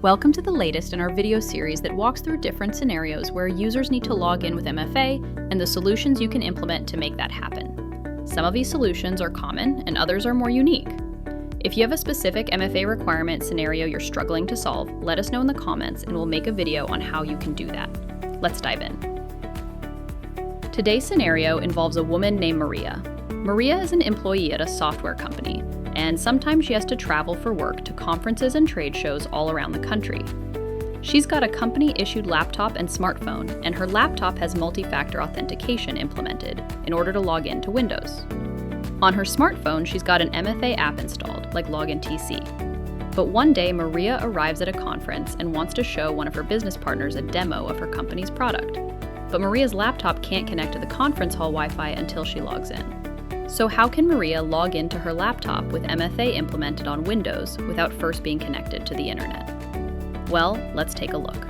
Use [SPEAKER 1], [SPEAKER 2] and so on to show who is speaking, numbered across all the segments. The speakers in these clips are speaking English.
[SPEAKER 1] Welcome to the latest in our video series that walks through different scenarios where users need to log in with MFA and the solutions you can implement to make that happen. Some of these solutions are common and others are more unique. If you have a specific MFA requirement scenario you're struggling to solve, let us know in the comments and we'll make a video on how you can do that. Let's dive in. Today's scenario involves a woman named Maria. Maria is an employee at a software company, and sometimes she has to travel for work to conferences and trade shows all around the country. She's got a company-issued laptop and smartphone, and her laptop has multi-factor authentication implemented in order to log in to Windows. On her smartphone, she's got an MFA app installed, like LoginTC. But one day, Maria arrives at a conference and wants to show one of her business partners a demo of her company's product. But Maria's laptop can't connect to the conference hall Wi-Fi until she logs in. So how can Maria log into her laptop with MFA implemented on Windows without first being connected to the internet? Well, let's take a look.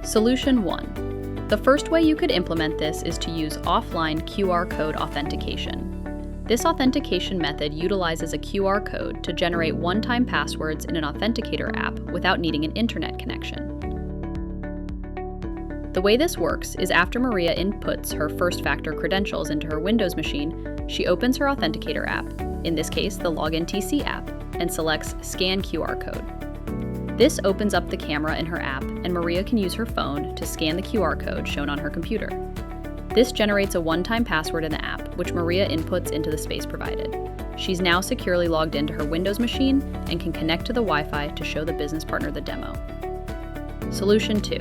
[SPEAKER 1] Solution 1. The first way you could implement this is to use offline QR code authentication. This authentication method utilizes a QR code to generate one-time passwords in an authenticator app without needing an internet connection. The way this works is after Maria inputs her first-factor credentials into her Windows machine, she opens her authenticator app, in this case the LoginTC app, and selects Scan QR Code. This opens up the camera in her app, and Maria can use her phone to scan the QR code shown on her computer. This generates a one-time password in the app, which Maria inputs into the space provided. She's now securely logged into her Windows machine and can connect to the Wi-Fi to show the business partner the demo. Solution 2.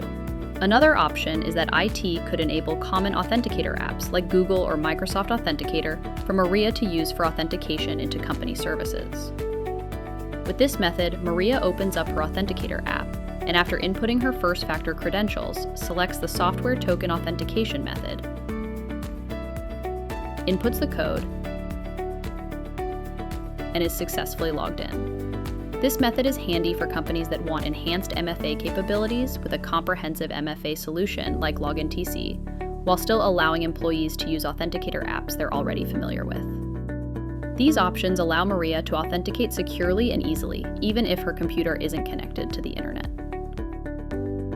[SPEAKER 1] Another option is that IT could enable common authenticator apps like Google or Microsoft Authenticator for Maria to use for authentication into company services. With this method, Maria opens up her authenticator app, and after inputting her first-factor credentials, selects the software token authentication method, inputs the code, and is successfully logged in. This method is handy for companies that want enhanced MFA capabilities with a comprehensive MFA solution like LoginTC, while still allowing employees to use authenticator apps they're already familiar with. These options allow Maria to authenticate securely and easily, even if her computer isn't connected to the internet.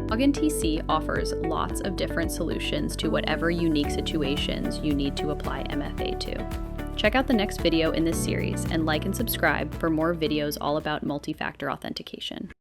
[SPEAKER 1] LoginTC offers lots of different solutions to whatever unique situations you need to apply MFA to. Check out the next video in this series and like and subscribe for more videos all about multi-factor authentication.